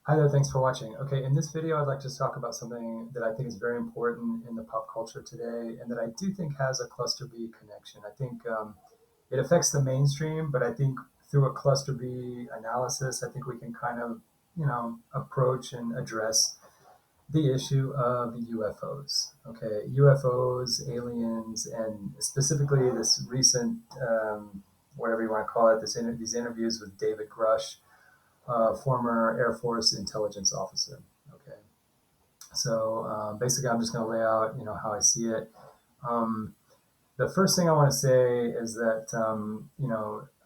Hi there, thanks for watching. Okay, in this video, I'd like to talk about something that I think is very important in the pop culture today, and that I do think has a cluster B connection. I think it affects the mainstream, but I think through a cluster B analysis, I think we can kind of, approach and address the issue of UFOs. Okay, UFOs, aliens, and specifically this recent, whatever you want to call it, these interviews with David Grush, former Air Force intelligence officer. Okay, so basically, I'm just going to lay out, how I see it. Um, the first thing I want to say is that,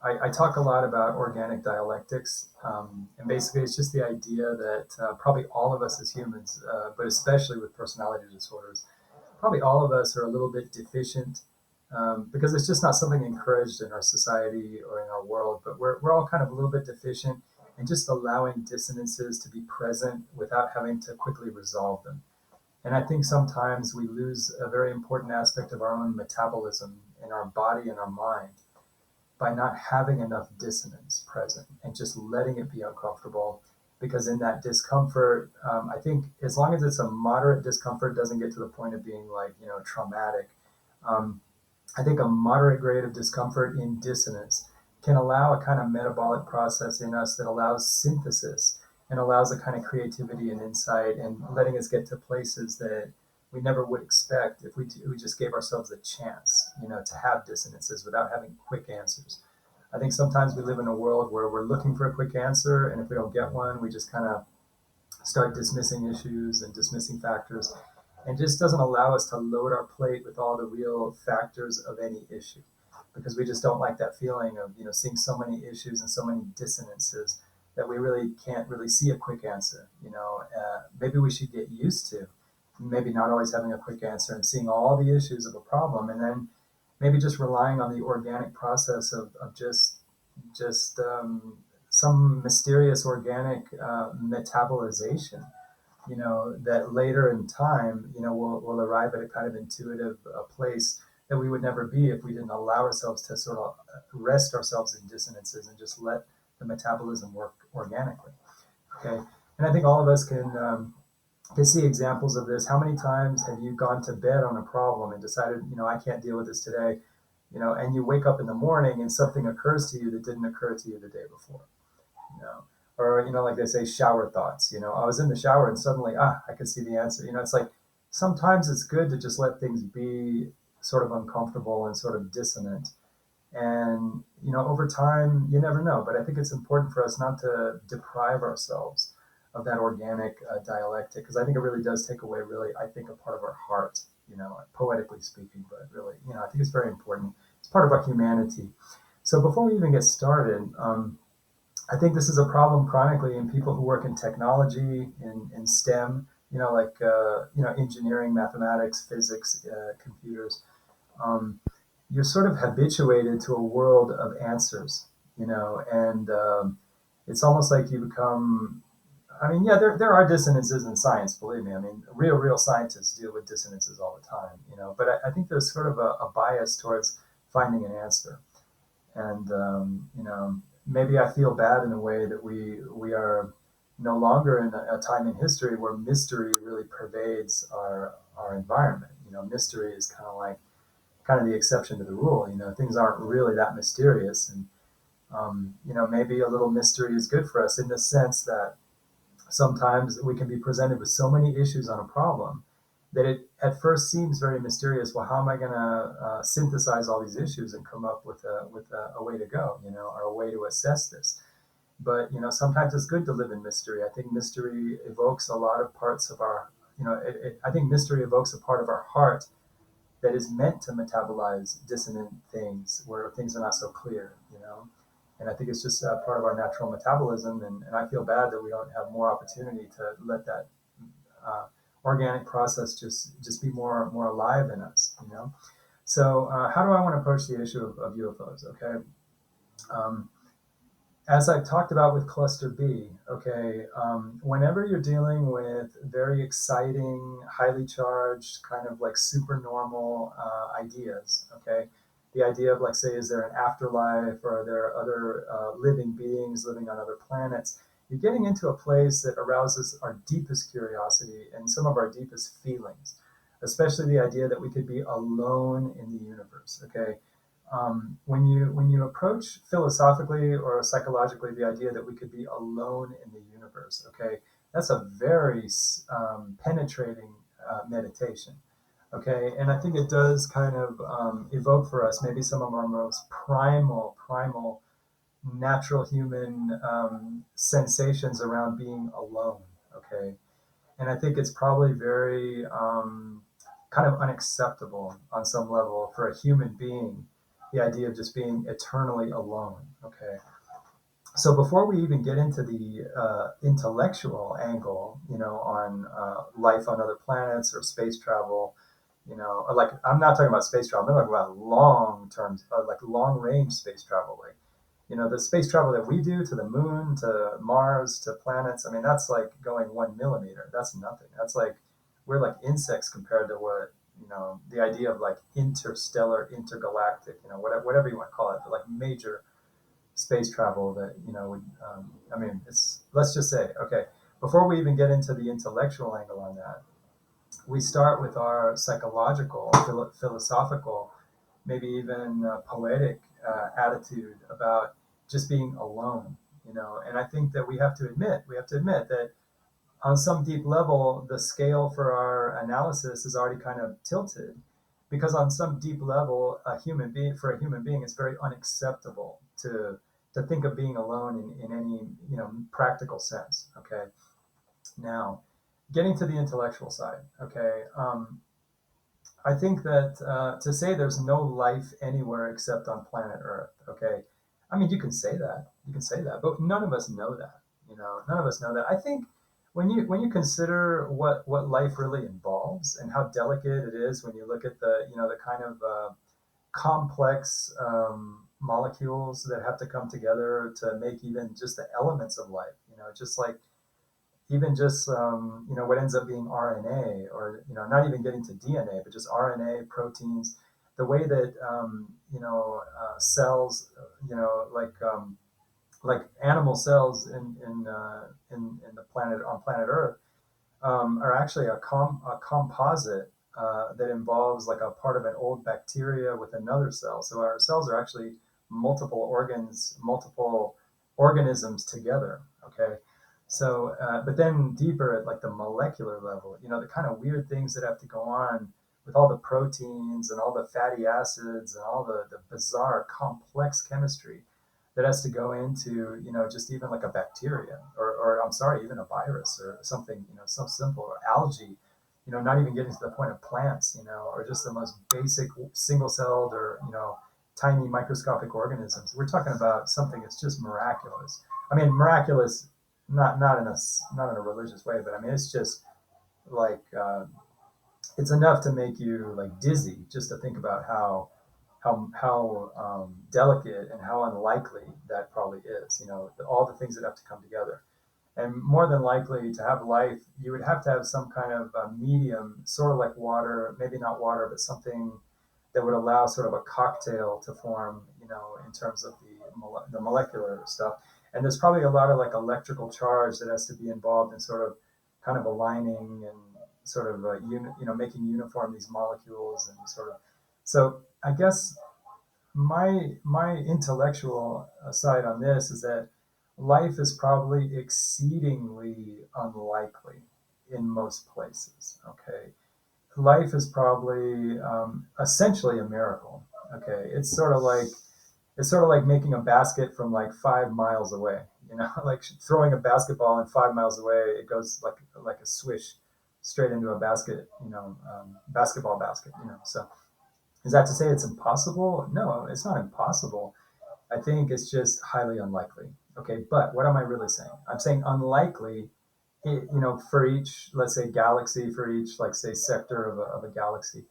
I talk a lot about organic dialectics, and basically, it's just the idea that probably all of us as humans, but especially with personality disorders, probably all of us are a little bit deficient because it's just not something encouraged in our society or in our world, but we're all kind of a little bit deficient and just allowing dissonances to be present without having to quickly resolve them. And I think sometimes we lose a very important aspect of our own metabolism in our body and our mind by not having enough dissonance present and just letting it be uncomfortable. Because in that discomfort, I think as long as it's a moderate discomfort, doesn't get to the point of being like, traumatic. Um, I think a moderate grade of discomfort in dissonance can allow a kind of metabolic process in us that allows synthesis and allows a kind of creativity and insight and letting us get to places that we never would expect if we just gave ourselves a chance, to have dissonances without having quick answers. I think sometimes we live in a world where we're looking for a quick answer, and if we don't get one, we just kind of start dismissing issues and dismissing factors, and just doesn't allow us to load our plate with all the real factors of any issue, because we just don't like that feeling of seeing so many issues and so many dissonances that we really can't really see a quick answer. Maybe we should get used to maybe not always having a quick answer and seeing all the issues of a problem, and then maybe just relying on the organic process of just some mysterious organic metabolization, that later in time, will arrive at a kind of intuitive place that we would never be if we didn't allow ourselves to sort of rest ourselves in dissonances and just let the metabolism work organically. Okay. And I think all of us can see examples of this. How many times have you gone to bed on a problem and decided, I can't deal with this today, and you wake up in the morning and something occurs to you that didn't occur to you the day before, you know, or, like they say, shower thoughts, I was in the shower and suddenly, I could see the answer. It's like sometimes it's good to just let things be sort of uncomfortable and sort of dissonant. And, over time, you never know. But I think it's important for us not to deprive ourselves of that organic dialectic, because I think it really does take away, really, I think, a part of our heart, poetically speaking, but really, I think it's very important. It's part of our humanity. So before we even get started, I think this is a problem chronically in people who work in technology, in STEM, like, engineering, mathematics, physics, computers. Um, you're sort of habituated to a world of answers, and it's almost like you become. I mean, yeah, there are dissonances in science. Believe me. I mean, real scientists deal with dissonances all the time, But I think there's sort of a bias towards finding an answer, and maybe I feel bad in a way that we are no longer in a time in history where mystery really pervades our environment. Mystery is kind of the exception to the rule. Things aren't really that mysterious, and maybe a little mystery is good for us in the sense that sometimes we can be presented with so many issues on a problem that it at first seems very mysterious. Well, how am I going to synthesize all these issues and come up with a way to go, or a way to assess this? But sometimes it's good to live in mystery. I think mystery evokes a lot of parts of our, I think mystery evokes a part of our heart that is meant to metabolize dissonant things where things are not so clear. And I think it's just part of our natural metabolism. And I feel bad that we don't have more opportunity to let that uh, organic process just be more alive in us. So how do I want to approach the issue of UFOs? Okay. Um, as I've talked about with cluster B, okay, whenever you're dealing with very exciting, highly charged, kind of like supernormal ideas, okay, the idea of, like, say, is there an afterlife, or are there other living beings living on other planets? you're getting into a place that arouses our deepest curiosity and some of our deepest feelings, especially the idea that we could be alone in the universe. Okay, when you approach philosophically or psychologically the idea that we could be alone in the universe, okay, that's a very penetrating meditation. Okay, and I think it does kind of evoke for us maybe some of our most primal natural human sensations around being alone. Okay, and I think it's probably very kind of unacceptable on some level for a human being, the idea of just being eternally alone. Okay, so before we even get into the intellectual angle, on life on other planets or space travel, like I'm not talking about space travel. I'm talking about long term, like long range space travel, like the space travel that we do to the moon, to Mars, to planets. I mean, that's like going 1 millimeter. That's nothing. That's like we're like insects compared to what the idea of like interstellar, intergalactic, whatever you want to call it, but like major space travel that would. I mean, it's let's just say okay. Before we even get into the intellectual angle on that, we start with our psychological, philosophical, maybe even poetic attitude about just being alone, And I think that we have to admit that on some deep level, the scale for our analysis is already kind of tilted, because on some deep level, for a human being, it's very unacceptable to think of being alone in any practical sense. Okay, now getting to the intellectual side. Okay, I think that to say there's no life anywhere except on planet Earth, okay, I mean, you can say that, but none of us know that. None of us know that. I think when you consider what life really involves and how delicate it is, when you look at the kind of complex molecules that have to come together to make even just the elements of life, just like even just what ends up being RNA, or not even getting to DNA, but just RNA, proteins, the way that cells, like animal cells in the planet on planet Earth, are actually a composite that involves like a part of an old bacteria with another cell. So our cells are actually multiple organisms together. Okay. So, but then deeper at like the molecular level, the kind of weird things that have to go on with all the proteins and all the fatty acids and all the bizarre complex chemistry that has to go into, just even like a bacteria, or I'm sorry, even a virus or something, so simple, or algae, not even getting to the point of plants, or just the most basic single celled or, tiny microscopic organisms. We're talking about something that's just miraculous. I mean, miraculous, not in a religious way, but I mean, it's just like, it's enough to make you like dizzy just to think about how delicate and how unlikely that probably is. All the things that have to come together, and more than likely to have life, you would have to have some kind of medium, sort of like water, maybe not water, but something that would allow sort of a cocktail to form. In terms of the molecular stuff, and there's probably a lot of like electrical charge that has to be involved in sort of kind of aligning and sort of making uniform these molecules and sort of. So I guess my intellectual side on this is that life is probably exceedingly unlikely in most places. Okay, life is probably essentially a miracle. Okay, it's sort of like making a basket from like 5 miles away. Like throwing a basketball and 5 miles away, it goes like a swish straight into a basket. Basketball basket. So is that to say it's impossible? No, it's not impossible. I think it's just highly unlikely. Okay, but what am I really saying? I'm saying unlikely. For each, let's say, galaxy, for each, like, say, sector of a galaxy,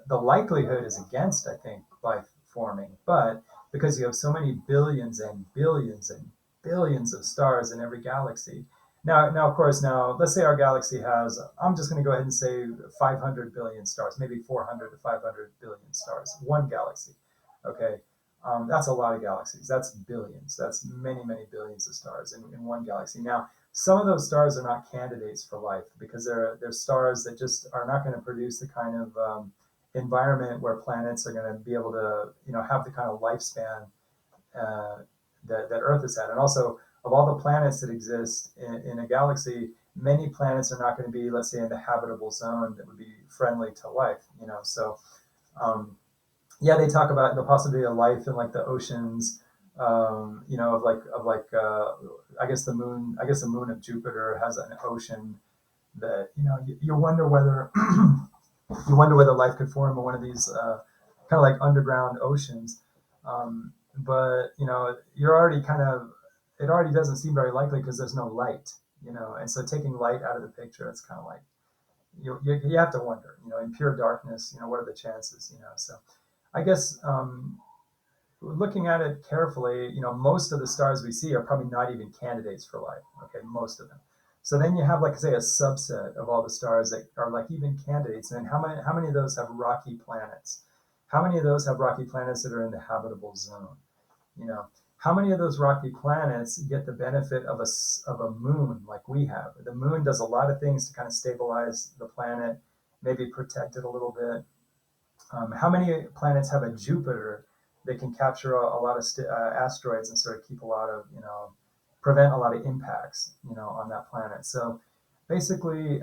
the likelihood is against, I think, life forming. But because you have so many billions and billions and billions of stars in every galaxy, now, of course, now let's say our galaxy has. I'm just going to go ahead and say 500 billion stars, maybe 400 to 500 billion stars. One galaxy, okay. That's a lot of galaxies. That's billions. That's many, many billions of stars in one galaxy. Now, some of those stars are not candidates for life because they're stars that just are not going to produce the kind of environment where planets are going to be able to, have the kind of lifespan uh, that Earth has had. And also, of all the planets that exist in a galaxy, many planets are not going to be, let's say, in the habitable zone that would be friendly to life. So yeah, they talk about the possibility of life in like the oceans. I guess the moon. I guess the moon of Jupiter has an ocean that you wonder whether life could form in one of these kind of like underground oceans. But you're already kind of it already doesn't seem very likely because there's no light. And so taking light out of the picture, it's kind of like you have to wonder. In pure darkness, what are the chances? So I guess looking at it carefully, most of the stars we see are probably not even candidates for life. Okay, most of them. So then you have, like, say, a subset of all the stars that are like even candidates. And how many of those have rocky planets? How many of those have rocky planets that are in the habitable zone? You know, how many of those rocky planets get the benefit of a moon like we have? The moon does a lot of things to kind of stabilize the planet, maybe protect it a little bit. How many planets have a Jupiter that can capture a lot of asteroids and sort of keep a lot of, prevent a lot of impacts, on that planet? So basically,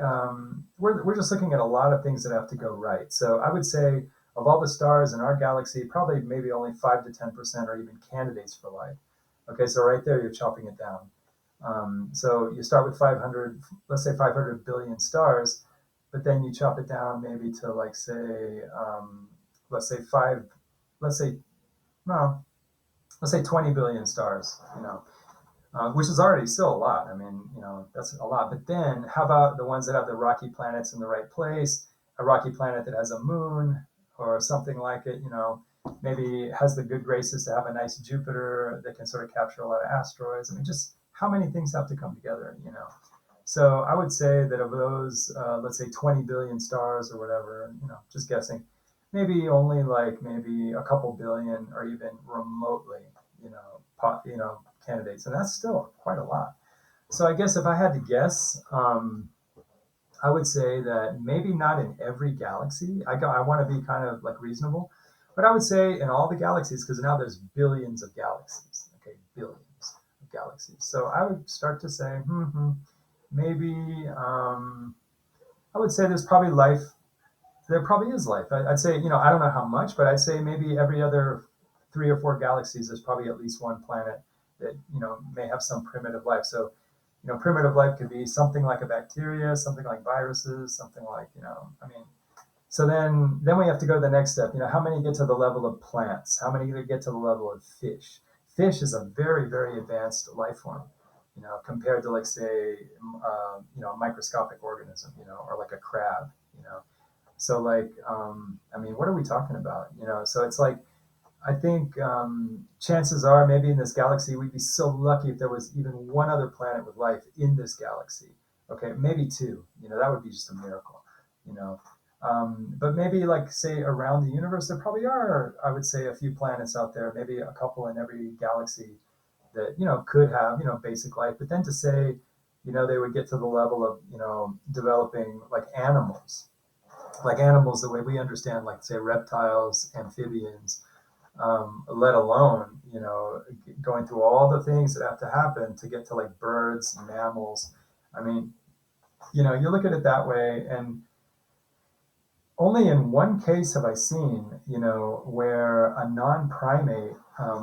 we're just looking at a lot of things that have to go right. So I would say of all the stars in our galaxy, probably maybe only 5 to 10% are even candidates for life. Okay, so right there, you're chopping it down. So you start with 500, let's say 500 billion stars, but then you chop it down maybe to, like, say, let's say five, let's say, no, let's say 20 billion stars, which is already still a lot. I mean, that's a lot. But then how about the ones that have the rocky planets in the right place, a rocky planet that has a moon or something like it, maybe has the good graces to have a nice Jupiter that can sort of capture a lot of asteroids. I mean, just how many things have to come together. So I would say that of those, let's say 20 billion stars or whatever, just guessing, maybe only like maybe a couple billion or even remotely, candidates, and that's still quite a lot. So I guess if I had to guess, I would say that maybe not in every galaxy. I want to be kind of like reasonable, but I would say in all the galaxies, because now there's billions of galaxies. Okay, billions of galaxies. So I would start to say, maybe I would say there's probably life. There probably is life. I'd say, I don't know how much, but I'd say maybe every other 3 or 4 galaxies, there's probably at least one planet that, may have some primitive life. So, primitive life could be something like a bacteria, something like viruses, something like, I mean, so then we have to go to the next step. How many get to the level of plants? How many get to the level of fish? Fish is a very, very advanced life form, compared to, like, say, a microscopic organism, or like a crab, So, like, I mean, what are we talking about? So it's like, I think chances are maybe in this galaxy we'd be so lucky if there was even one other planet with life in this galaxy. Okay, maybe two. That would be just a miracle. You know, but maybe, like, say, around the universe, there probably are, I would say, a few planets out there, maybe a couple in every galaxy that could have basic life. But then to say they would get to the level of developing like animals the way we understand, like, say, reptiles, amphibians, let alone going through all the things that have to happen to get to, like, birds, mammals. I mean, you look at it that way, and only in one case have I seen, where a non-primate,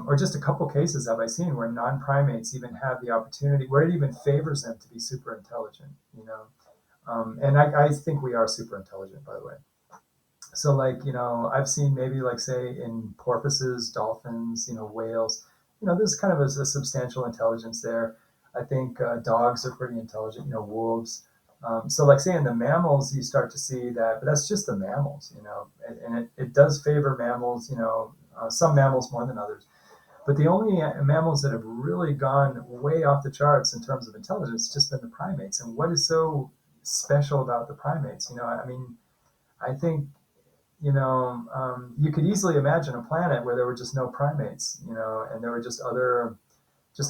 or just a couple cases have I seen where non-primates even have the opportunity, where it even favors them to be super intelligent. And I think we are super intelligent, by the way. So, like, I've seen maybe, like, say, in porpoises, dolphins, whales, there's kind of a substantial intelligence there. I think dogs are pretty intelligent, wolves. So, like, say, in the mammals, you start to see that, but that's just the mammals, and it does favor mammals, some mammals more than others. But the only mammals that have really gone way off the charts in terms of intelligence has just been the primates. And what is so special about the primates? I mean, I think you could easily imagine a planet where there were just no primates, and there were just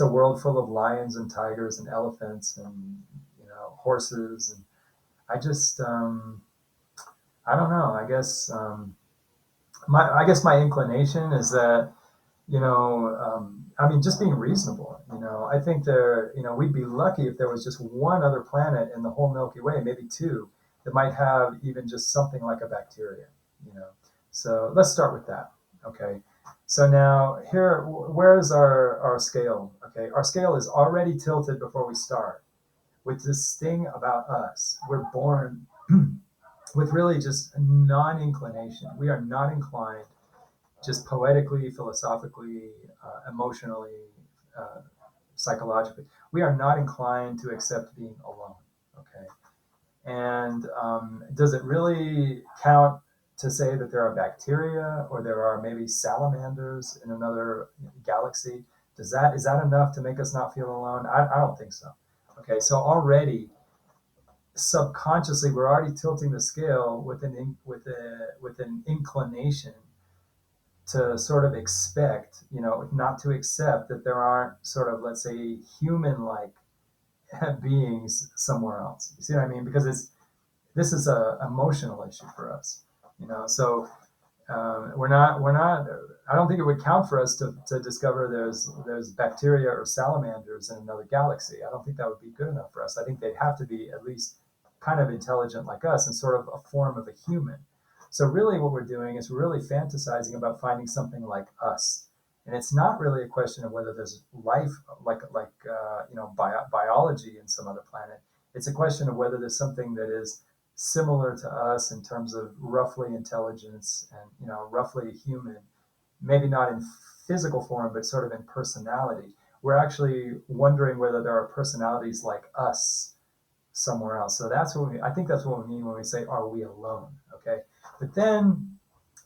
a world full of lions and tigers and elephants and horses. And I just I don't know. I guess my inclination is that just being reasonable. I think we'd be lucky if there was just one other planet in the whole Milky Way, maybe two, that might have even just something like a bacteria. You know, so let's start with that. Okay. So now here, where's our scale? Okay, our scale is already tilted before we start with this thing about us. We're born with really just non-inclination. We are not inclined, just poetically, philosophically, emotionally, uh, psychologically. We are not inclined to accept being alone. Okay. And does it really count to say that there are bacteria or there are maybe salamanders in another galaxy? Is that enough to make us not feel alone? I don't think so. Okay, so already subconsciously we're already tilting the scale with an inclination to sort of expect, not to accept that there aren't sort of, let's say, human-like beings somewhere else. You see what I mean? Because this is a emotional issue for us, So we're not. I don't think it would count for us to discover there's bacteria or salamanders in another galaxy. I don't think that would be good enough for us. I think they'd have to be at least kind of intelligent like us and sort of a form of a human. So really, what we're doing is we're really fantasizing about finding something like us, and it's not really a question of whether there's life biology in some other planet. It's a question of whether there's something that is similar to us in terms of roughly intelligence and roughly human, maybe not in physical form but sort of in personality. We're actually wondering whether there are personalities like us somewhere else. So I think that's what we mean when we say, are we alone? Okay. But then,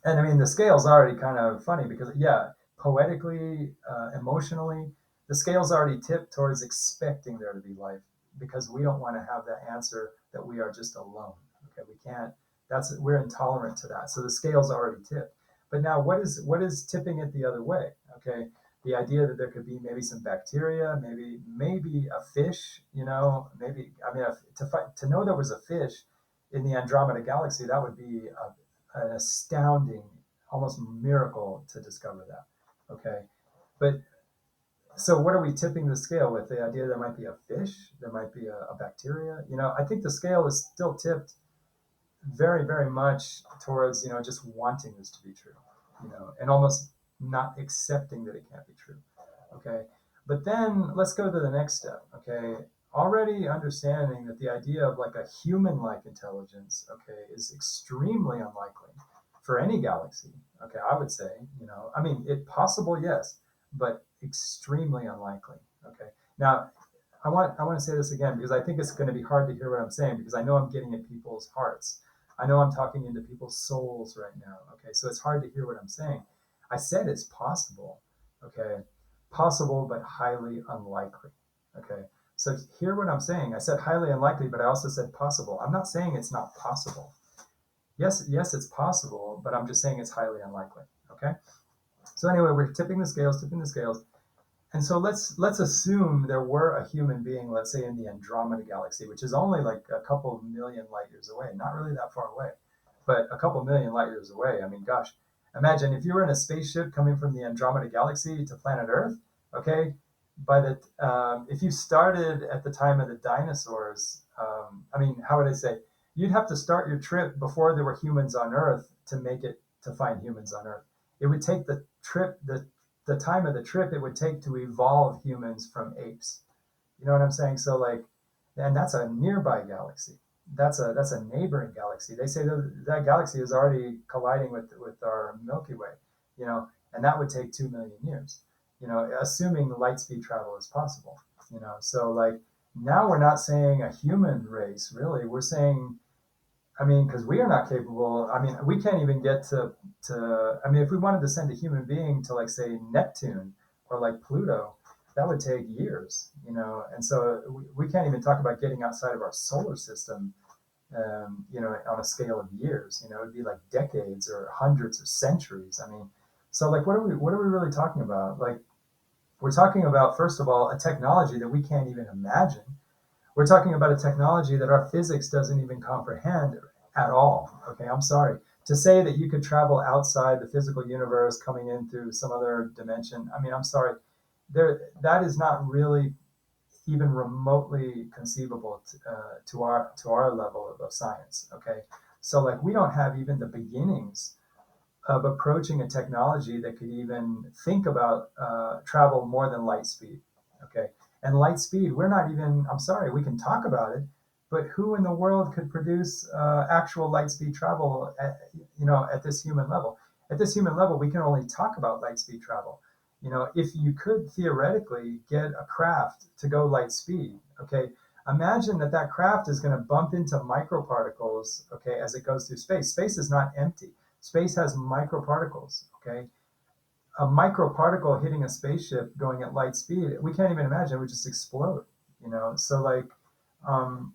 and I mean, the scale's already kind of funny because, yeah, poetically, emotionally, the scale's already tipped towards expecting there to be life because we don't want to have the answer that we are just alone. Okay, we can't. We're intolerant to that. So the scale's already tipped. But now, what is tipping it the other way? Okay, the idea that there could be maybe some bacteria, maybe a fish. Maybe, I mean, to know there was a fish in the Andromeda galaxy, that would be an astounding, almost miracle to discover that. Okay, but so what are we tipping the scale with? The idea there might be a fish, there might be a bacteria. I think the scale is still tipped very, very much towards just wanting this to be true, and almost not accepting that it can't be true. Okay, but then let's go to the next step. Okay, already understanding that the idea of like a human-like intelligence, okay, is extremely unlikely for any galaxy. Okay, I would say, I mean, it possible, yes, but extremely unlikely. Okay, now I want to say this again because I think it's going to be hard to hear what I'm saying because I know I'm getting at people's hearts. I know I'm talking into people's souls right now. Okay, so it's hard to hear what I'm saying. I said it's possible. Okay, possible but highly unlikely. Okay, so hear what I'm saying. I said highly unlikely, but I also said possible. I'm not saying it's not possible. Yes, it's possible, but I'm just saying it's highly unlikely. Okay. So anyway, we're tipping the scales, and so let's assume there were a human being, let's say in the Andromeda galaxy, which is only like a couple million light years away, not really that far away, but a couple million light years away. I mean, gosh, imagine if you were in a spaceship coming from the Andromeda galaxy to planet Earth. Okay, if you started at the time of the dinosaurs, I mean, how would I say? You'd have to start your trip before there were humans on Earth to make it to find humans on Earth. It would take the time of the trip it would take to evolve humans from apes. You know what I'm saying? So like, and that's a nearby galaxy. That's a neighboring galaxy. They say that galaxy is already colliding with our Milky Way. And that would take 2 million years. Assuming light speed travel is possible. So like now we're not saying a human race really. We're saying, I mean, because we are not capable. I mean, we can't even get to. I mean, if we wanted to send a human being to, like, say, Neptune or like Pluto, that would take years. And so we can't even talk about getting outside of our solar system on a scale of years. It'd be like decades or hundreds or centuries. I mean, so like, what are we really talking about? Like, we're talking about, first of all, a technology that we can't even imagine. We're talking about a technology that our physics doesn't even comprehend at all. Okay, I'm sorry. To say that you could travel outside the physical universe coming in through some other dimension, I mean, I'm sorry. That is not really even remotely conceivable to our level of science. Okay, so like, we don't have even the beginnings of approaching a technology that could even think about travel more than light speed. Okay, and light speed, we're not even. I'm sorry, we can talk about it, but who in the world could produce actual light speed travel at this human level? At this human level, we can only talk about light speed travel. If you could theoretically get a craft to go light speed, okay, imagine that craft is going to bump into microparticles, okay, as it goes through space. Space is not empty. Space has microparticles, okay? A microparticle hitting a spaceship going at light speed, we can't even imagine, it would just explode. So like, um,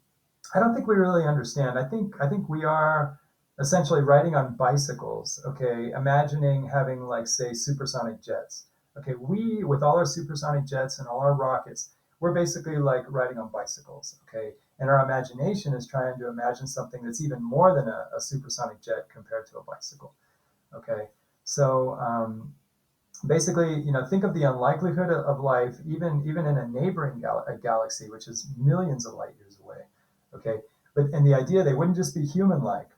I don't think we really understand. I think we are essentially riding on bicycles, okay, imagining having, like, say, supersonic jets. Okay, we, with all our supersonic jets and all our rockets, we're basically like riding on bicycles, okay? And our imagination is trying to imagine something that's even more than a supersonic jet compared to a bicycle. Okay, so basically, think of the unlikelihood of life, even in a neighboring galaxy, which is millions of light years away. Okay, and the idea, they wouldn't just be human-like,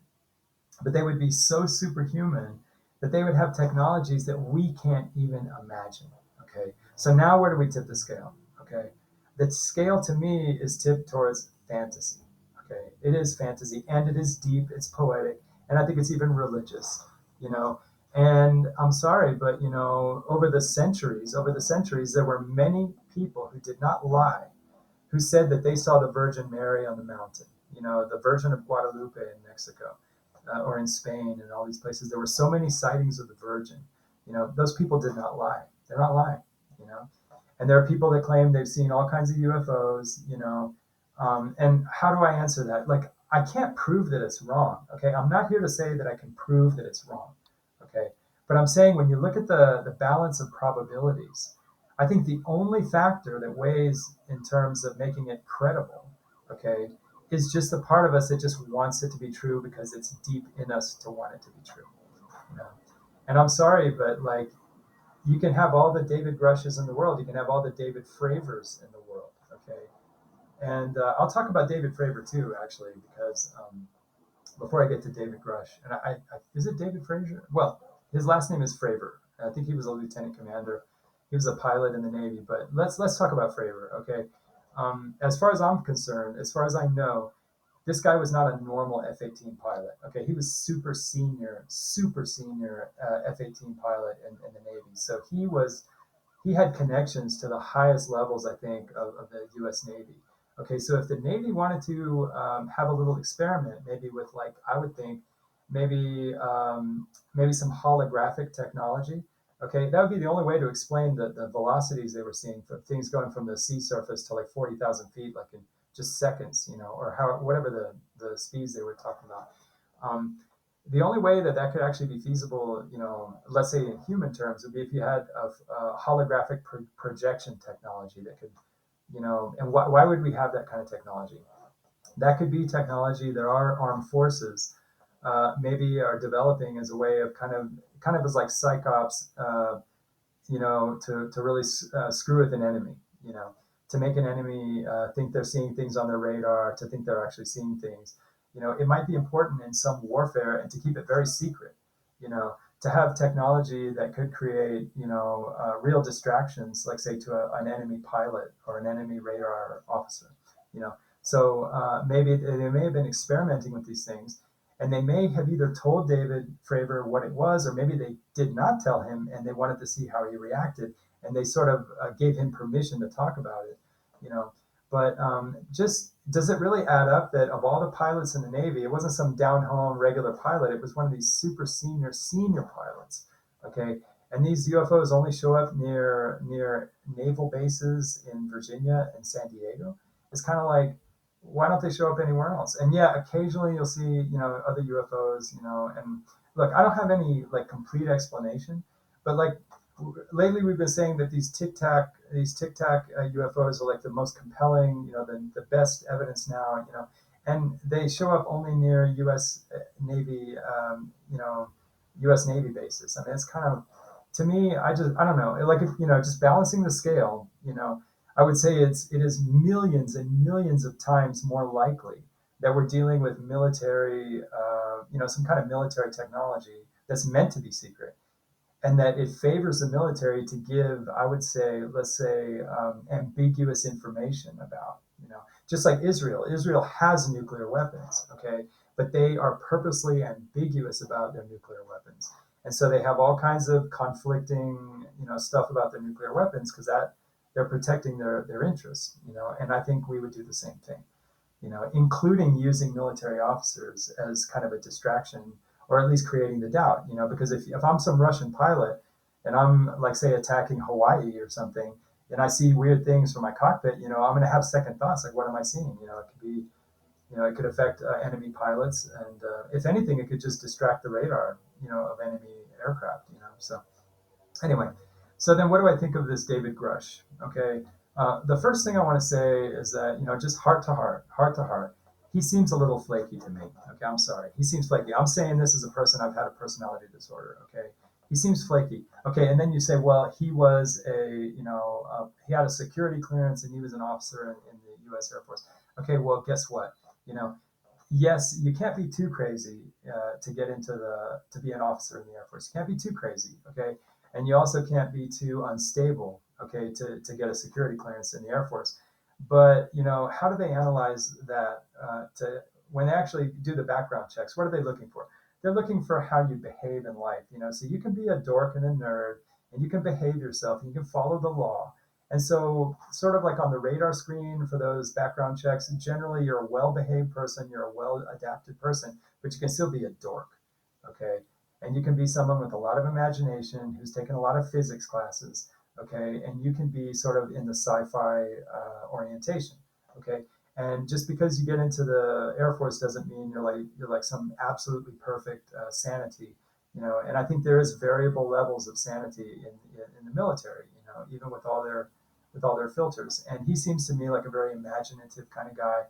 but they would be so superhuman that they would have technologies that we can't even imagine. Okay, so now where do we tip the scale? Okay, the scale to me is tipped towards fantasy. Okay, it is fantasy, and it is deep, it's poetic, and I think it's even religious. You know, and I'm sorry, but over the centuries, there were many people who did not lie, who said that they saw the Virgin Mary on the mountain, the Virgin of Guadalupe in Mexico, or in Spain and all these places. There were so many sightings of the Virgin. Those people did not lie. They're not lying, you know. And there are people that claim they've seen all kinds of UFOs. And how do I answer that? Like, I can't prove that it's wrong. Okay, I'm not here to say that I can prove that it's wrong. Okay, but I'm saying, when you look at the balance of probabilities, I think the only factor that weighs in terms of making it credible, okay, is just the part of us that just wants it to be true because it's deep in us to want it to be true. You know? And I'm sorry, but like, you can have all the David Grushes in the world, you can have all the David Fravors in the world, okay. And I'll talk about David Fravor too, actually, because before I get to David Grush, and is it David Fraser? Well, his last name is Fravor. I think he was a lieutenant commander. He was a pilot in the Navy. But let's talk about Fravor, okay? As far as I'm concerned, as far as I know, this guy was not a normal F-18 pilot. Okay, he was super senior F-18 pilot in the Navy. So he had connections to the highest levels, I think, of the U.S. Navy. Okay, so if the Navy wanted to have a little experiment, maybe with, like, I would think, maybe some holographic technology. Okay, that would be the only way to explain the velocities they were seeing, for things going from the sea surface to like 40,000 feet, like in just seconds, or whatever the speeds they were talking about. Um, the only way that could actually be feasible, let's say in human terms, would be if you had a holographic projection technology that could, and why would we have that kind of technology? That could be technology that our armed forces maybe are developing as a way of kind of as like psychops, to really screw with an enemy, to make an enemy think they're seeing things on their radar, to think they're actually seeing things. It might be important in some warfare, and to keep it very secret, to have technology that could create, real distractions, like, say, to an enemy pilot or an enemy radar officer, you know. So maybe they may have been experimenting with these things, and they may have either told David Fravor what it was, or maybe they did not tell him, and they wanted to see how he reacted, and they sort of gave him permission to talk about it, you know. But just, does it really add up that of all the pilots in the Navy, it wasn't some down home regular pilot? It was one of these super senior pilots. Okay, and these UFOs only show up near naval bases in Virginia and San Diego. It's kind of like, why don't they show up anywhere else? And yeah, occasionally you'll see, other UFOs, and look, I don't have any like complete explanation, but like lately we've been saying that these tic tac UFOs are like the most compelling, the best evidence now, and they show up only near U.S. Navy, U.S. Navy bases. I mean, it's kind of, to me, I don't know, like, if, just balancing the scale, I would say it is millions and millions of times more likely that we're dealing with military, some kind of military technology that's meant to be secret, and that it favors the military to give, I would say, let's say, ambiguous information about, just like Israel. Israel has nuclear weapons, okay, but they are purposely ambiguous about their nuclear weapons, and so they have all kinds of conflicting, stuff about their nuclear weapons because that they're protecting their interests, and I think we would do the same thing, including using military officers as kind of a distraction, or at least creating the doubt, because if I'm some Russian pilot and I'm like, say, attacking Hawaii or something, and I see weird things from my cockpit, I'm going to have second thoughts, like, what am I seeing? It could be, it could affect enemy pilots, and if anything, it could just distract the radar, of enemy aircraft, so anyway, so then what do I think of this David Grush? Okay, the first thing I want to say is that, just heart to heart, he seems a little flaky to me. Okay, I'm sorry, he seems flaky. I'm saying this as a person. I've had a personality disorder. Okay, he seems flaky. Okay, and then you say, well, he was he had a security clearance and he was an officer in the U.S. Air Force. Okay, well, guess what? You know, yes, you can't be too crazy to get into to be an officer in the Air Force. You can't be too crazy, okay? And you also can't be too unstable, okay, to get a security clearance in the Air Force. But how do they analyze that? To when they actually do the background checks, what are they looking for? They're looking for how you behave in life. So you can be a dork and a nerd, and you can behave yourself, and you can follow the law, and so, sort of like on the radar screen for those background checks, generally you're a well behaved person, you're a well adapted person, but you can still be a dork, okay? And you can be someone with a lot of imagination who's taken a lot of physics classes, okay? And you can be sort of in the sci fi orientation, okay? And just because you get into the Air Force doesn't mean you're like some absolutely perfect sanity, And I think there is variable levels of sanity in the military, even with all their filters. And he seems to me like a very imaginative kind of guy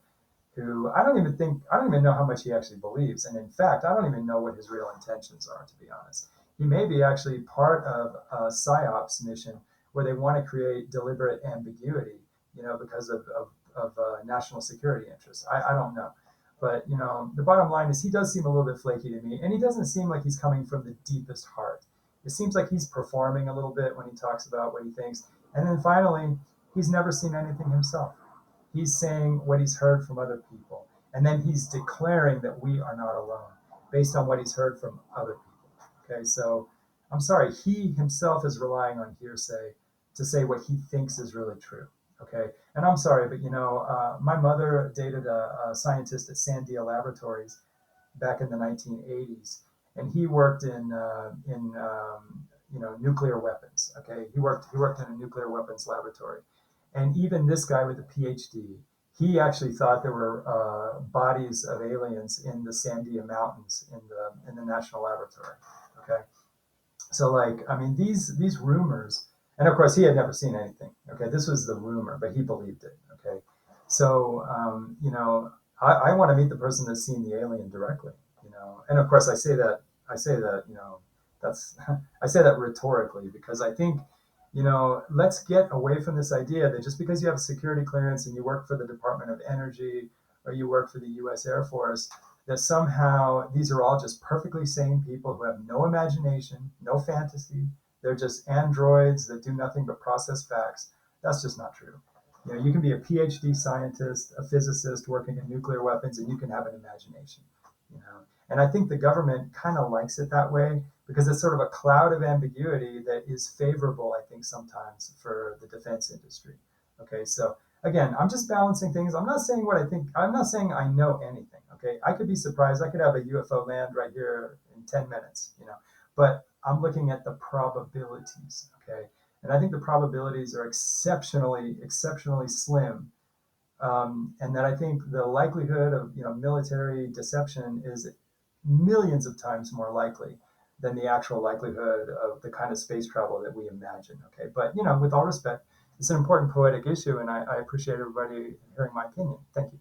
who I don't even know how much he actually believes. And in fact, I don't even know what his real intentions are, to be honest. He may be actually part of a psyops mission where they want to create deliberate ambiguity, because of national security interests. I don't know. But, the bottom line is he does seem a little bit flaky to me, and he doesn't seem like he's coming from the deepest heart. It seems like he's performing a little bit when he talks about what he thinks. And then finally, he's never seen anything himself. He's saying what he's heard from other people. And then he's declaring that we are not alone based on what he's heard from other people. Okay, so I'm sorry, he himself is relying on hearsay to say what he thinks is really true. Okay, and I'm sorry, but my mother dated a scientist at Sandia Laboratories back in the 1980s, and he worked in nuclear weapons. Okay, he worked in a nuclear weapons laboratory, and even this guy with a PhD, he actually thought there were bodies of aliens in the Sandia Mountains in the National Laboratory. Okay, so, like, I mean, these rumors, and of course he had never seen anything. Okay, this was the rumor, but he believed it. Okay, so I want to meet the person that's seen the alien directly. And of course I say that that's I say that rhetorically because I think let's get away from this idea that just because you have a security clearance and you work for the Department of Energy or you work for the U.S. Air Force, that somehow these are all just perfectly sane people who have no imagination, no fantasy. They're just androids that do nothing but process facts. That's just not true. You can be a PhD scientist, a physicist working in nuclear weapons, and you can have an imagination. And I think the government kind of likes it that way because it's sort of a cloud of ambiguity that is favorable, I think, sometimes for the defense industry. Okay, so again, I'm just balancing things. I'm not saying what I think. I'm not saying I know anything. Okay, I could be surprised. I could have a UFO land right here in 10 minutes. But I'm looking at the probabilities. Okay, and I think the probabilities are exceptionally, exceptionally slim And that I think the likelihood of military deception is millions of times more likely than the actual likelihood of the kind of space travel that we imagine. Okay, but with all respect, it's an important poetic issue, and I appreciate everybody hearing my opinion. Thank you.